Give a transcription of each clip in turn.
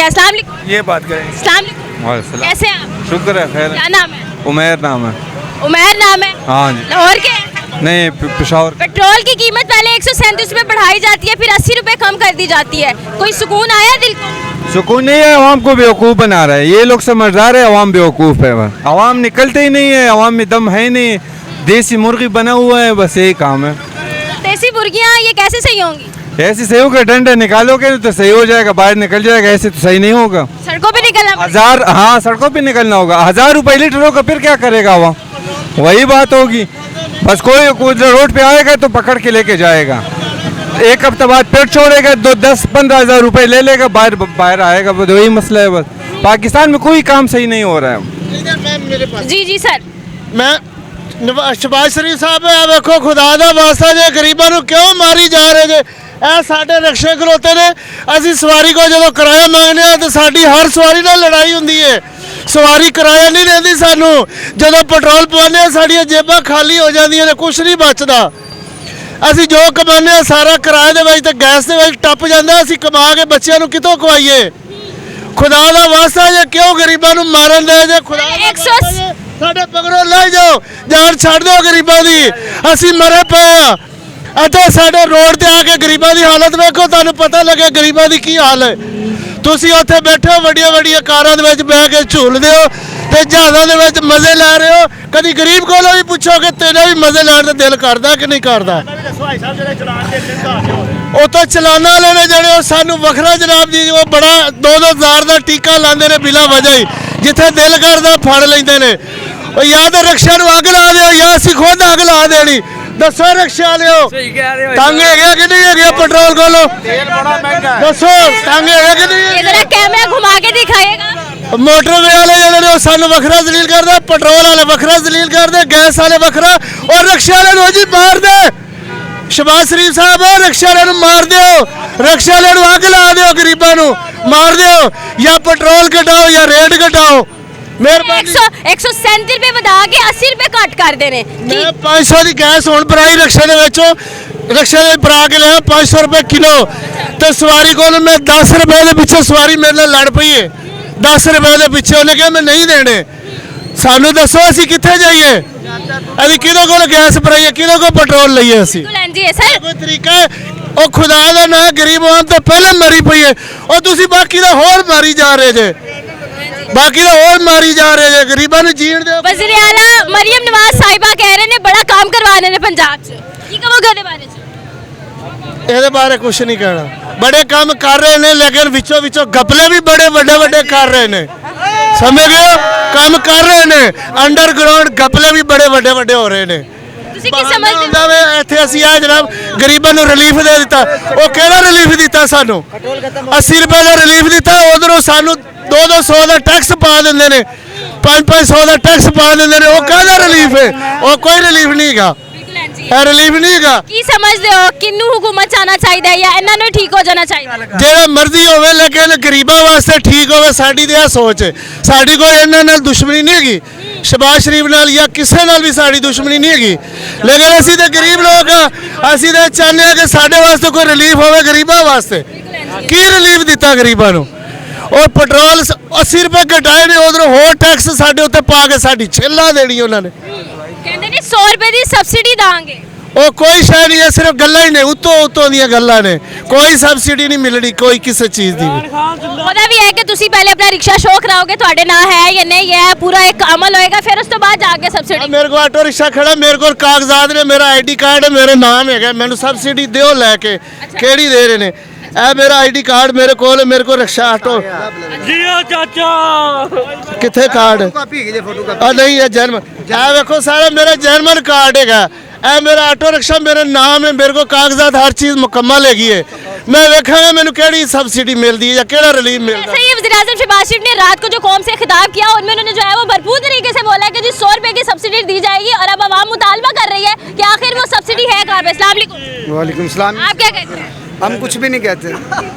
अस्सलाम वालेकुम। ये बात करें। अस्सलाम वालेकुम। कैसे हैं आप? शुक्र है, खैर। क्या नाम है? उमैर नाम है। उमैर नाम है। हाँ जी। लाहौर के हैं? नहीं, पेशावर। पेट्रोल की कीमत पहले 137 रुपए बढ़ाई जाती है, फिर 80 रुपए कम कर दी जाती है। कोई सुकून आया दिल को? सुकून नहीं है, आवाम को बेवकूफ़ बना रहा है। ये लोग समझदार है, आवाम बेवकूफ़ है। आवाम निकलते ही नहीं है, आवाम में दम है ही नहीं। देसी मुर्गी बना हुआ है, बस यही काम है। देसी मुर्गियाँ ये कैसे सही होंगी? ऐसे सही होगा, डंडा निकालोगे तो सही हो जाएगा, बाहर निकल जाएगा। ऐसे तो सही नहीं होगा। सड़कों पे निकलना पड़ेगा। हाँ, सड़कों पे निकलना होगा। 1000 रुपये लीटर होगा, फिर क्या करेगा आवाम? वही बात होगी। बस कोई रोड पे आएगा तो पकड़ के लेके जाएगा, एक हफ्ते बाद फिर छोड़ेगा, 10-15 हज़ार रुपये ले लेगा, बाहर आएगा। बस वही मसला है। बस पाकिस्तान में कोई काम सही नहीं हो रहा है। जी सर। मैं शहबाज शरीफ साहब वेखो, खुदा दा वास्ता जे गरीबां नूं क्यों मारी जा रहे जे? ਇਹ ਸਾਡੇ ਰਿਕਸ਼ੇ ਖਲੋਤੇ ਨੇ, ਅਸੀਂ ਸਵਾਰੀ ਕੋ ਜਦੋਂ ਕਿਰਾਇਆ ਮੰਗਦੇ ਆ ਤਾਂ ਸਾਡੀ ਹਰ ਸਵਾਰੀ ਨਾਲ ਲੜਾਈ ਹੁੰਦੀ ਹੈ। ਸਵਾਰੀ ਕਿਰਾਇਆ ਨਹੀਂ ਦਿੰਦੀ ਸਾਨੂੰ, ਜਦੋਂ ਪੈਟਰੋਲ ਪਵਾਉਂਦੇ ਆ ਸਾਡੀਆਂ ਜੇਬਾਂ ਖਾਲੀ ਹੋ ਜਾਂਦੀਆਂ ਨੇ, ਕੁਛ ਨਹੀਂ ਬਚਦਾ। ਅਸੀਂ ਜੋ ਕਮਾਉਂਦੇ ਆ ਸਾਰਾ ਕਿਰਾਏ ਦੇ ਵਿੱਚ ਤੇ ਗੈਸ ਦੇ ਵਿੱਚ ਟੱਪ ਜਾਂਦਾ। ਅਸੀਂ ਕਮਾ ਕੇ ਬੱਚਿਆਂ ਨੂੰ ਕਿੱਥੋਂ ਖਵਾਈਏ? ਖੁਦਾ ਦਾ ਵਾਸਤਾ ਜੇ ਕਿਉਂ ਗਰੀਬਾਂ ਨੂੰ ਮਾਰਨ ਦੇ ਜੇ? ਖੁਦਾ ਦਾ ਵਾਸਤਾ ਜੇ ਸਾਡੇ ਪਗੜੋਂ ਲੈ ਜਾਓ, ਜਾਨ ਛੱਡ ਦਿਓ ਗਰੀਬਾਂ ਦੀ। ਅਸੀਂ ਮਰੇ ਪਏ ਆ ਅਤੇ ਸਾਡੇ ਰੋਡ ਤੇ ਆ ਕੇ ਗਰੀਬਾਂ ਦੀ ਹਾਲਤ ਵੇਖੋ, ਤੁਹਾਨੂੰ ਪਤਾ ਲੱਗੇ ਗਰੀਬਾਂ ਦੀ ਕੀ ਹਾਲ ਹੈ। ਤੁਸੀਂ ਉੱਥੇ ਬੈਠੇ ਹੋ ਵੱਡੀਆਂ ਵੱਡੀਆਂ ਕਾਰਾਂ ਦੇ ਵਿੱਚ ਬਹਿ ਕੇ ਝੂਲਦੇ ਹੋ ਤੇ ਜਹਾਜ਼ਾਂ ਦੇ ਵਿੱਚ ਮਜ਼ੇ ਲੈ ਰਹੇ ਹੋ। ਕਦੀ ਗਰੀਬ ਕੋਲੋਂ ਵੀ ਪੁੱਛੋ ਕਿ ਤੇਰਾ ਵੀ ਮਜ਼ੇ ਲੈਣ ਦਾ ਦਿਲ ਕਰਦਾ ਕਿ ਨਹੀਂ ਕਰਦਾ? ਉਹ ਤਾਂ ਚਲਾਨਾਂ ਵਾਲੇ ਨੇ ਜਿਹੜੇ ਉਹ ਸਾਨੂੰ ਵੱਖਰਾ ਜਨਾਬ ਜੀ, ਉਹ ਬੜਾ 2-2 ਹਜ਼ਾਰ ਦਾ ਟੀਕਾ ਲਾਉਂਦੇ ਨੇ ਬਿਲਾ ਵਜ੍ਹਾ ਹੀ, ਜਿੱਥੇ ਦਿਲ ਕਰਦਾ ਫੜ ਲੈਂਦੇ ਨੇ। ਉਹ ਜਾਂ ਤਾਂ ਰਿਕਸ਼ਾ ਨੂੰ ਅੱਗ ਲਾ ਦਿਓ ਜਾਂ ਅਸੀਂ ਖੁਦ ਅੱਗ ਲਾ ਦੇਣੀ। ਦੱਸੋ ਰਿਕਸ਼ਾ ਵਾਲਿਓ, ਤੰਗ ਹੈਗਾ ਕਿ ਨਹੀਂ ਹੈਗਾ ਪੈਟਰੋਲ ਕੋਲੋਂ? ਦੱਸੋ ਤੰਗ ਹੈਗਾ ਕਿ ਨਹੀਂ? जरा कैमरा घुमा के दिखाइएगा। ਮੋਟਰਵੇ ਵਾਲੇ ਜਿਹੜੇ ਨੇ ਉਹ ਸਾਨੂੰ ਵੱਖਰਾ ਜ਼ਲੀਲ ਕਰਦੇ, ਪੈਟਰੋਲ ਵਾਲੇ ਵੱਖਰਾ ਜ਼ਲੀਲ ਕਰਦੇ, ਗੈਸ ਵਾਲੇ ਵੱਖਰਾ, ਔਰ ਰਿਕਸ਼ਾ ਵਾਲੇ ਨੂੰ ਜੀ ਮਾਰ ਦੇ। ਸ਼ਹਬਾਜ਼ ਸ਼ਰੀਫ ਸਾਹਿਬ ਰਿਕਸ਼ਾ ਵਾਲੇ ਨੂੰ ਮਾਰ ਦਿਓ, ਰਿਕਸ਼ਾ ਵਾਲੇ ਨੂੰ ਅੱਗ ਲਾ ਦਿਓ, ਗਰੀਬਾਂ ਨੂੰ ਮਾਰ ਦਿਓ, ਜਾਂ ਪੈਟਰੋਲ ਘਟਾਓ ਜਾਂ ਰੇਟ ਘਟਾਓ। ਮਿਹਰਬਾਨੀ। 137 रुपए ਵਧਾ ਕੇ 80 रुपए ਘੱਟ ਕਰਦੇ ਨੇ। ਮੈਂ 500 ਦੀ ਗੈਸ ਹੁਣ ਭਰਾਈ ਰਿਕਸ਼ੇ ਦੇ ਵਿੱਚੋਂ, ਰਿਕਸ਼ੇ ਦੇ ਭਰਾ ਕੇ ਲਿਆ 500 ਰੁਪਏ ਕਿਲੋ, ਤੇ ਸਵਾਰੀ ਕੋਲ ਮੈਂ 10 ਰੁਪਏ ਦੇ ਪਿੱਛੇ ਸਵਾਰੀ ਮੇਰੇ ਨਾਲ ਲੜ ਪਈ ਹੈ। 10 ਰੁਪਏ ਦੇ ਪਿੱਛੇ ਉਹਨੇ ਕਿਹਾ ਮੈਂ ਨਹੀਂ ਦੇਣੇ। ਸਾਨੂੰ ਦੱਸੋ ਅਸੀਂ ਕਿੱਥੇ ਜਾਈਏ? ਅਸੀਂ ਕਿਹਦੇ ਕੋਲ ਗੈਸ ਭਰਾਈਏ, ਕਿਹਦੇ ਕੋਲ ਪੈਟਰੋਲ ਲਈਏ? ਅਸੀਂ ਕੋਈ ਤਰੀਕਾ ਹੈ? ਉਹ ਖੁਦਾ ਦਾ ਨਾਂ ਗਰੀਬ ਆਵਾਮ ਤੋਂ ਪਹਿਲਾਂ ਮਰੀ ਪਈ ਹੈ, ਉਹ ਤੁਸੀਂ ਬਾਕੀ ਦਾ ਹੋਰ ਮਾਰੀ ਜਾ ਰਹੇ ਜੇ, ਬਾਕੀ ਦਾ ਹੋਰ ਮਾਰੀ ਜਾ ਰਹੇ ਜੇ। ਗਰੀਬਾਂ ਨੂੰ ਜੀਣ ਦਿਓ। वज़ीर आला मरियम नवाज साहिबा कह रहे ने बड़ा काम करवाने ने पंजाब च, की कहोगे ਇਹਦੇ ਬਾਰੇ ਚ? ਇਹਦੇ ਬਾਰੇ ਕੁਝ ਨਹੀਂ ਕਹਿਣਾ। ਬੜੇ ਕੰਮ ਕਰ ਰਹੇ ਨੇ, ਲੇਕਿਨ ਵਿੱਚੋਂ ਵਿੱਚੋਂ ਗਪਲੇ ਵੀ ਬੜੇ ਵੱਡੇ ਵੱਡੇ ਕਰ ਰਹੇ ਨੇ। ਸਮਝ ਗਏ ਹੋ? ਕੰਮ ਕਰ ਰਹੇ ਨੇ, ਅੰਡਰਗਰਾਉਂਡ ਗਪਲੇ ਵੀ ਬੜੇ ਵੱਡੇ ਵੱਡੇ ਹੋ ਰਹੇ ਨੇ। ਤੁਸੀਂ ਕੀ ਸਮਝਦੇ ਹੋ? ਹੁੰਦਾ ਵੇ ਇੱਥੇ ਅਸੀਂ ਆ ਜਨਾਬ ਗਰੀਬਾਂ ਨੂੰ ਰਿਲੀਫ ਦੇ ਦਿੱਤਾ। ਉਹ ਕਿਹੜਾ ਰਿਲੀਫ ਦਿੱਤਾ ਸਾਨੂੰ? 80 ਰੁਪਏ ਦਾ ਰਿਲੀਫ ਦਿੱਤਾ, ਉਧਰੋਂ ਸਾਨੂੰ 200 ਦਾ ਟੈਕਸ ਪਾ ਦਿੰਦੇ ਨੇ, 500 ਦਾ ਟੈਕਸ ਪਾ ਦਿੰਦੇ ਨੇ। ਉਹ ਕਾਹਦਾ ਰਿਲੀਫ ਹੈ? ਉਹ ਕੋਈ ਰਿਲੀਫ ਨਹੀਂ ਹੈਗਾ, ਇਹ ਰਿਲੀਫ ਨਹੀਂ ਹੈਗਾ। ਕੀ ਸਮਝਦੇ ਹੋ ਕਿੰਨੂੰ ਹੁਕੂਮਤ ਚਾਹਨਾ ਚਾਹੀਦਾ ਜਾਂ ਇਹਨਾਂ ਨੂੰ ਠੀਕ ਹੋ ਜਾਣਾ ਚਾਹੀਦਾ? ਜਿਹੜਾ ਮਰਜ਼ੀ ਹੋਵੇ, ਲੇਕਿਨ ਗਰੀਬਾਂ ਵਾਸਤੇ ਠੀਕ ਹੋਵੇ। ਸਾਡੀ ਤੇ ਇਹ ਸੋਚ ਹੈ। ਸਾਡੀ ਕੋਈ ਇਹਨਾਂ ਨਾਲ ਦੁਸ਼ਮਣੀ ਨਹੀਂ ਹੈਗੀ, ਸ਼ਹਬਾਜ਼ ਸ਼ਰੀਫ ਨਾਲ ਜਾਂ ਕਿਸੇ ਨਾਲ ਵੀ ਸਾਡੀ ਦੁਸ਼ਮਣੀ ਨਹੀਂ ਹੈਗੀ, ਲੇਕਿਨ ਅਸੀਂ ਤੇ ਗਰੀਬ ਲੋਕ ਆ। ਅਸੀਂ ਤੇ ਚਾਹੁੰਦੇ ਹਾਂ ਕਿ ਸਾਡੇ ਵਾਸਤੇ ਕੋਈ ਰਿਲੀਫ ਹੋਵੇ ਗਰੀਬਾਂ ਵਾਸਤੇ। ਕੀ ਰਿਲੀਫ ਦਿੱਤਾ ਗਰੀਬਾਂ ਨੂੰ? ਉਹ ਪੈਟਰੋਲ 80 ਰੁਪਏ ਘਟਾਏ ਨੇ, ਉਧਰੋਂ ਹੋਰ ਟੈਕਸ ਸਾਡੇ ਉੱਤੇ ਪਾ ਕੇ ਸਾਡੀ ਛਿੱਲਾ ਦੇਣੀ ਉਹਨਾਂ ਨੇ। ਕਹਿੰਦੇ ਨੇ 100 ਰੁਪਏ ਦੀ ਸਬਸਿਡੀ ਦਾਂਗੇ। ਉਹ ਕੋਈ ਸ਼ੈ ਨਹੀਂ ਹੈ, ਸਿਰਫ ਗੱਲਾਂ ਹੀ ਨੇ, ਉੱਤੋਂ ਦੀਆਂ ਗੱਲਾਂ ਨੇ। ਕੋਈ ਸਬਸਿਡੀ ਨਹੀਂ ਮਿਲਣੀ ਕੋਈ ਕਿਸੇ ਚੀਜ਼ ਦੀ ਵੀ। ਉਹਦਾ ਵੀ ਹੈ ਕਿ ਤੁਸੀਂ ਪਹਿਲੇ ਆਪਣਾ ਰਿਕਸ਼ਾ ਸ਼ੋਅ ਕਰਾਓਗੇ, ਤੁਹਾਡੇ ਨਾਂ ਹੈ ਜਾਂ ਨਹੀਂ ਹੈ, ਪੂਰਾ ਇੱਕ ਅਮਲ ਹੋਏਗਾ, ਫਿਰ ਉਸ ਤੋਂ ਬਾਅਦ ਜਾ ਕੇ ਸਬਸਿਡੀ। ਮੇਰੇ ਕੋਲ ਆਟੋ ਰਿਕਸ਼ਾ ਖੜਾ, ਮੇਰੇ ਕੋਲ ਕਾਗਜ਼ਾਤ ਨੇ, ਮੇਰਾ ਆਈਡੀ ਕਾਰਡ ਹੈ, ਮੇਰੇ ਨਾਮ ਹੈਗਾ, ਮੈਨੂੰ ਸਬਸਿਡੀ ਦਿਓ ਲੈ ਕੇ। ਕਿਹੜੀ ਦੇ ਰਹੇ ਨੇ? ਇਹ ਮੇਰਾ ਆਈਡੀ ਕਾਰਡ ਮੇਰੇ ਕੋਲ ਰਿਕਸ਼ਾ ਆਟੋ। ਜੀਓ ਚਾਚਾ ਕਿੱਥੇ ਕਾਰਡ? ਆ ਨਹੀਂ, ਇਹ ਜਨਮ ਇਹ ਵੇਖੋ ਸਾਰਾ ਮੇਰਾ ਜਨਮਨ ਕਾਰਡ ਹੈਗਾ। ਇਹ ਮੇਰਾ ਆਟੋ ਰਿਕਸ਼ਾ ਮੇਰਾ ਨਾਮ ਹੈ, ਮੇਰੇ ਕੋਲ ਕਾਗਜ਼ਾਤ ਹਰ ਚੀਜ਼ ਮੁਕੰਮਲ ਹੈਗੀ ਹੈ। मैं वेखांगा मैंने केड़ी सब्सिडी मिलती है या केड़ा रिलीफ मिलता है। सही वज़ीर आज़म शहबाज शरीफ ने रात को जो कौम से खिताब किया उनमें उन्होंने जो है वो भरपूर तरीके से बोला है कि जी 100 रुपए की सब्सिडी दी जाएगी और अब आवाम मुतालबा कर रही है कि आखिर वो सब्सिडी है कहाँ पे। अस्सलाम वालेकुम। वालेकुम सलाम। आप क्या कहते हैं? हम कुछ भी नहीं कहते,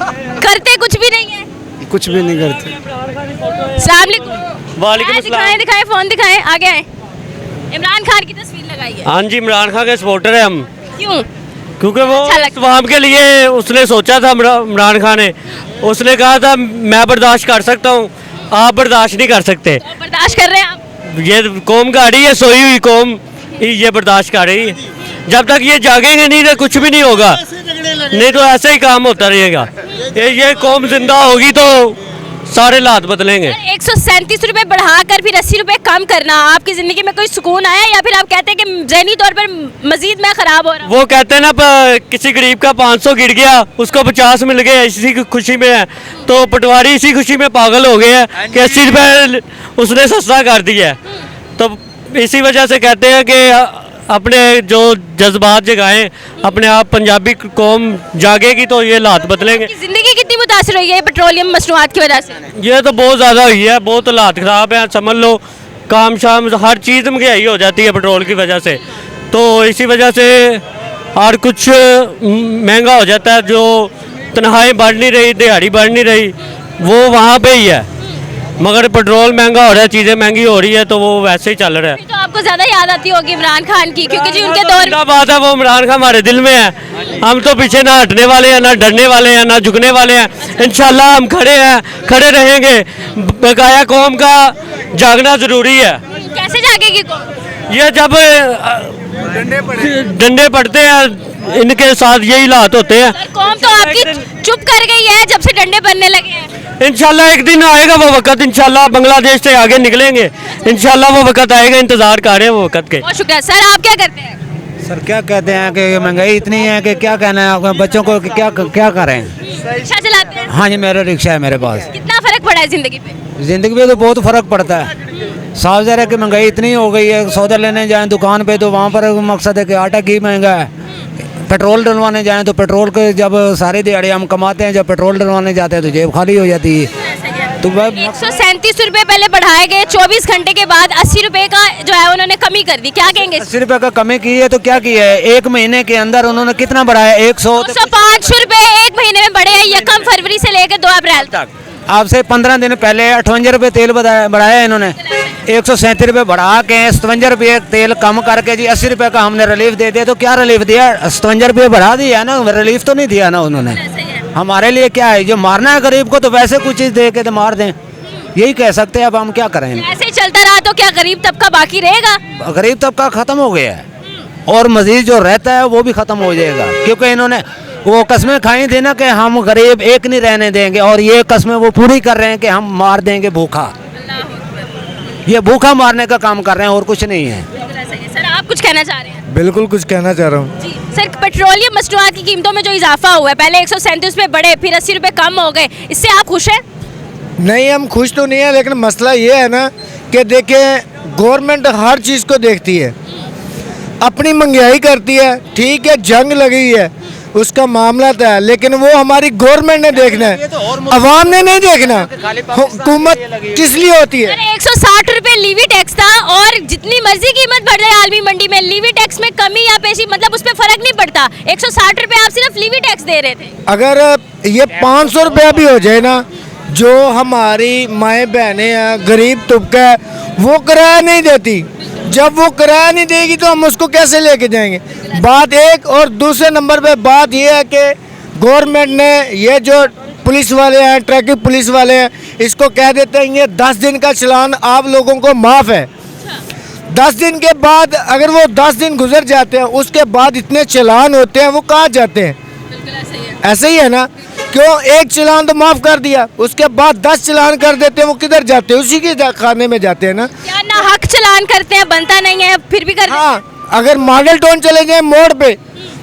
करते कुछ भी नहीं है, कुछ भी नहीं करते। अस्सलाम वालेकुम। वालेकुम दिखाएं दिखाएं फ़ोन दिखाएं, आगे आए। इमरान खान की तस्वीर लगाई है। हाँ जी, इमरान खान के सपोर्टर है हम। क्यों? क्योंकि वो अच्छा लगता है। अवाम के लिए उसने सोचा था इमरान खान ने, उसने कहा था मैं बर्दाश्त कर सकता हूँ, आप बर्दाश्त नहीं कर सकते। तो बर्दाश्त कर रहे हैं आप? ये कौम गाड़ी है, सोई हुई कौम ये बर्दाश्त कर रही है। जब तक ये जागेंगे नहीं तो कुछ भी नहीं होगा, नहीं तो ऐसे ही काम होता रहेगा। ये कौम जिंदा होगी तो सारे हालात बदलेंगे। 137 रुपए बढ़ाकर फिर 80 रुपए कम करना, आपकी जिंदगी में कोई सुकून आया या फिर आप कहते हैं कि ज़हनी तौर पर मजीद मैं खराब हो रहा हूँ? वो कहते हैं ना किसी गरीब का 500 गिर गया उसको 50 मिल गए, इसी की खुशी में है। तो पटवारी इसी खुशी में पागल हो गए हैं कि 80 रुपए उसने सस्ता कर दिया है। तो इसी वजह से कहते हैं कि अपने जो जज्बात जगाएं, अपने आप पंजाबी कौम जागेगी तो ये हालात बदलेंगे। आपकी जिंदगी कितनी मुतासर हुई है पेट्रोलियम मसनूआत की वजह से? ये तो बहुत ज़्यादा हुई है, बहुत हालात ख़राब हैं। समझ लो काम शाम हर चीज़ महंगाई हो जाती है पेट्रोल की वजह से, तो इसी वजह से हर कुछ महंगा हो जाता है। जो तनख्वाहें बढ़ नहीं रही, दिहाड़ी बढ़ नहीं रही, वो वहाँ पे ही है। मगर पेट्रोल महंगा हो रहा है, चीज़ें महंगी हो रही है, तो वो वैसे ही चल रहा है। तो आपको ज़्यादा याद आती होगी इमरान खान की, क्योंकि जी उनके दौर क्या बात है, वो इमरान खान हमारे दिल में है। हम तो पीछे ना हटने वाले हैं, ना डरने वाले हैं, ना झुकने वाले हैं। इंशाल्लाह हम खड़े हैं, खड़े रहेंगे। बकाया कौम का जागना ज़रूरी है। कैसे जागेगी कौम? ये जब डंडे पड़ते हैं, इनके साथ यही हालात होते हैं। सर, कौम तो आपकी चुप कर गई है जब से डंडे बनने लगे हैं। इंशाल्लाह एक दिन आएगा वो वक्त, इंशाल्लाह बांग्लादेश से आगे निकलेंगे, इंशाल्लाह वो वक्त आएगा। इंतजार कर रहे हैं वो वक्त के। बहुत शुक्रिया। सर, आप क्या करते हैं? सर क्या कहते हैं कि महंगाई इतनी है कि क्या कहना है अपने बच्चों को कि क्या करें। रिक्शा चलाते हैं? हाँ जी, मेरा रिक्शा है मेरे पास। कितना फर्क पड़ा है जिंदगी पे? ज़िंदगी में तो बहुत फ़र्क पड़ता है। साफ ज़रा कि महंगाई इतनी हो गई है, सौदा लेने जाएं दुकान पे तो वहाँ पर मकसद है कि आटा घी महंगा है। पेट्रोल डलवाने जाएं तो पेट्रोल के जब सारे दिहाड़ी हम कमाते हैं, जब पेट्रोल डलवाने जाते हैं तो जेब खाली हो जाती है। तो वह 137 रुपए पहले बढ़ाए गए, 24 घंटे के बाद 80 रुपए का जो है उन्होंने कमी कर दी। क्या कहेंगे? 80 रुपये का कमी की है तो क्या किया है, एक महीने के अंदर उन्होंने कितना बढ़ाया? 105 रुपए एक महीने में बढ़े हैं, 1 फरवरी से लेकर 2 अप्रैल तक। आपसे 15 दिन पहले 58 रुपये तेल बढ़ाया इन्होंने, 137 रुपये बढ़ा के 57 रुपये तेल कम करके जी 80 रुपये का हमने रिलीफ दे दिया। तो क्या रिलीफ दिया? 57 रुपये बढ़ा दिया है ना, रिलीफ तो नहीं दिया ना उन्होंने। हमारे लिए क्या है, जो मारना है गरीब को तो वैसे कुछ चीज़ दे के तो मार दें, यही कह सकते हैं। अब हम क्या करें? ऐसे चलता रहा तो क्या गरीब तबका बाकी रहेगा? गरीब तबका ख़त्म हो गया है और मजीद जो रहता है वो भी ख़त्म हो जाएगा, क्योंकि इन्होंने वो कस्में खाई थी ना कि हम गरीब एक नहीं रहने देंगे, और ये कस्में वो पूरी कर रहे हैं कि हम मार देंगे भूखा। ये भूखा मारने का काम कर रहे हैं और कुछ नहीं है। सर, आप कुछ कहना चाह रहे हैं? बिल्कुल कुछ कहना चाह रहा हूँ। जी सर, पेट्रोलियम मसनूआत की कीमतों में जो इजाफा हुआ है, पहले 137 रुपए बढ़े, फिर 80 रुपए कम हो गए, इससे आप खुश हैं? नहीं, हम खुश तो नहीं है, लेकिन मसला ये है ना कि देखें गवर्नमेंट हर चीज़ को देखती है, अपनी महंगाई करती है, ठीक है, जंग लगी है उसका मामला था, लेकिन वो हमारी गवर्नमेंट ने देखना है, अवाम ने नहीं देखना। हुकूमत किस लिए होती है? 160 रुपए लीवी टैक्स था और जितनी मर्जी कीमत बढ़ जाए आलमी मंडी में, लीवी टैक्स में कमी या पेशी मतलब उस पर फर्क नहीं पड़ता। 160 रुपए आप सिर्फ लीवी टैक्स दे रहे थे। अगर ये 500 रुपया भी हो जाए ना, जो हमारी माएँ बहनें हैं, गरीब तबका है, वो किराया नहीं देती। जब वो किराया नहीं देगी तो हम उसको कैसे लेके जाएंगे? बात एक। और दूसरे नंबर पे बात ये है कि गवर्नमेंट ने ये जो पुलिस वाले हैं, ट्रैफिक पुलिस वाले हैं, इसको कह देते हैं ये 10 दिन का चालान आप लोगों को माफ़ है। 10 दिन के बाद अगर वो 10 दिन गुजर जाते हैं, उसके बाद इतने चालान होते हैं, वो कहाँ जाते हैं? ऐसे ही है ना, क्यों एक चालान तो माफ़ कर दिया, उसके बाद 10 चालान कर देते हैं, वो किधर जाते हैं? उसी के खाने में जाते हैं ना। क्या ना हक चालान करते हैं, बनता नहीं है फिर भी करते हैं? हाँ, अगर मॉडल टाउन चले जाए मोड़ पे,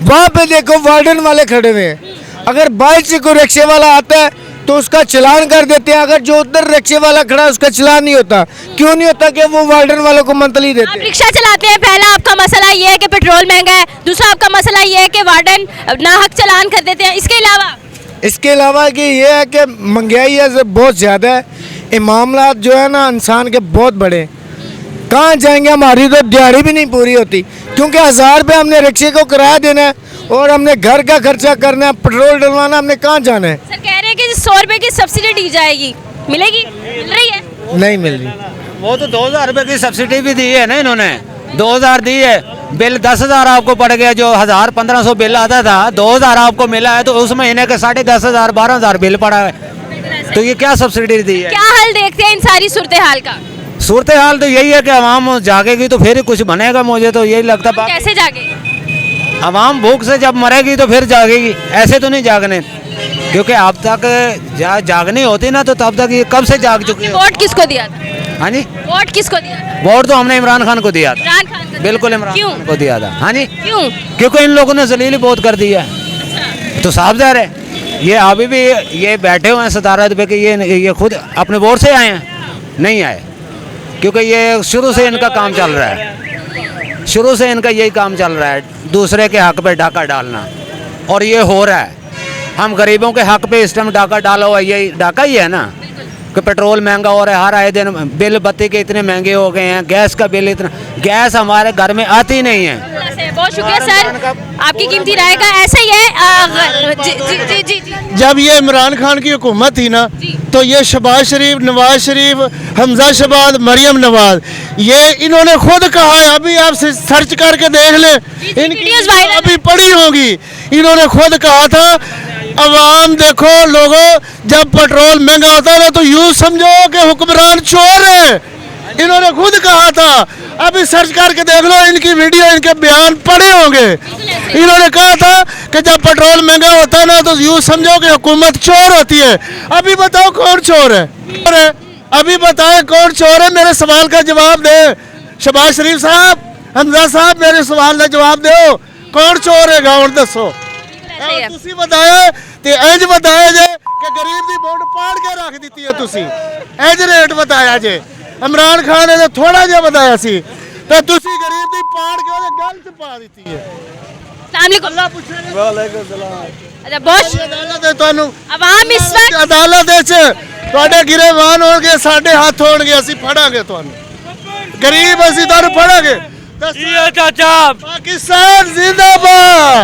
वहाँ पे देखो वार्डन वाले खड़े हुए हैं। अगर बाइक से कोई रिक्शे वाला आता है तो उसका चालान कर देते हैं, अगर जो उधर रिक्शे वाला खड़ा है उसका चालान नहीं होता। क्यों नहीं होता? कि वो वार्डन वालों को मंथली देते आप हैं। रिक्शा चलाते हैं, पहला आपका मसला ये है कि पेट्रोल महंगा है, दूसरा आपका मसला ये है कि वार्डन ना हक चालान कर देते हैं। इसके अलावा कि ये है कि महंगाई है बहुत ज़्यादा है, ये मामला जो है ना इंसान के बहुत बड़े। कहाँ जाएंगे? हमारी तो दिहाड़ी भी नहीं पूरी होती, क्योंकि 1000 रुपये हमने रिक्शे को किराया देना है और हमने घर का खर्चा करना है, पेट्रोल डलवाना, हमने कहाँ जाना है? सर कह रहे हैं कि 100 रुपए की सब्सिडी दी जाएगी, मिलेगी? मिल रही है? नहीं मिल रही। वो तो 2000 रुपये की सब्सिडी भी दी है ना इन्होंने, 2000 दी है, बिल 10,000 आपको पड़ गया, जो 1,000-1,500 बिल आता था 2,000 आपको मिला है, तो उस महीने के 10,500 12,000 बिल पड़ा है। तो ये क्या सब्सिडी दी है? क्या हल देखते हैं इन सारी सूरत हाल का? सूरत हाल तो यही है कि आवाम जागेगी तो फिर ही कुछ बनेगा, मुझे तो यही लगता है। कैसे जागे? आवाम भूख से जब मरेगी तो फिर जागेगी, ऐसे तो नहीं जागने, क्योंकि अब तक जागनी होती ना तो तब तक ये कब से जाग चुकी है। वोट किसको दिया था? हाँ जी, वोट किसको दिया था? वोट तो हमने इमरान खान को दिया था। इमरान खान को? बिल्कुल इमरान क्यों? खान को दिया था। हाँ जी, क्यों? क्योंकि इन लोगों ने जलील बहुत कर दिया है। तो साफ ज़ाहिर है ये अभी भी ये बैठे हुए हैं 17 रुपये के, ये खुद अपने वोट से आए हैं? नहीं आए, क्योंकि ये शुरू से इनका काम चल रहा है, शुरू से इनका यही काम चल रहा है, दूसरे के हक पे डाका डालना, और ये हो रहा है। हम गरीबों के हक पे इस टाइम डाका डाला हुआ, यही डाका ही है ना, कि पेट्रोल महंगा हो रहा है, हर आए दिन बिल बत्ती के इतने महंगे हो गए हैं, गैस का बिल इतना, गैस हमारे घर में आती नहीं है। बहुत शुक्रिया सर, आपकी कीमती राय का। ऐसा ही है जी जी जी जी जी। जब ये इमरान खान की हुकूमत थी ना, तो ये शहबाज शरीफ, नवाज शरीफ, हमजा शहबाज, मरियम नवाज, ये इन्होंने खुद कहा है, अभी आप सर्च करके देख लें, इनकी वीडियोस वायरल अभी पड़ी होगी, इन्होंने खुद कहा था अवाम देखो लोगों, जब पेट्रोल महंगा होता है ना तो यूं समझो कि हुक्मरान चोर है, इन्होंने खुद कहा था। अभी सर्च करके देख लो, इनकी वीडियो, इनके बयान पड़े होंगे। इन्होंने कहा था कि जब पेट्रोल महंगा होता है ना तो यूं समझो कि हुकूमत चोर होती है। अभी बताओ कौन चोर है? अभी बताएं कौन चोर है? मेरे सवाल का जवाब दे शहबाज शरीफ साहब, हमजा साहब, मेरे सवाल का जवाब दो, कौन चोर है? गाँव दसो। ਤੁਸੀਂ बताया ਤੇ ਇੰਜ बताया जे कि गरीब दी वोट पाड़ के रख दी है, तुसी इंज रेट बताया जे। इमरान खान ने थोड़ा जिहा बताया सी ते तुसी गरीब दी पाड़ के ओदे गल च पा दी है। अल्लाह पूछेगा। वालेकुम सलाम। अच्छा, बहुत अदालत है ਤੁਹਾਨੂੰ आवाम इस वक्त अदालत ਵਿੱਚ ਤੁਹਾਡੇ ਗਿਰੇਵਾਨ ਹੋਣਗੇ, ਸਾਡੇ ਹੱਥ ਹੋਣਗੇ, ਅਸੀਂ ਫੜਾਂਗੇ ਤੁਹਾਨੂੰ। ਗਰੀਬ ਅਸੀਂ ਤੁਹਾਨੂੰ ਫੜਾਂਗੇ। ये चाचा पाकिस्तान जिंदाबाद।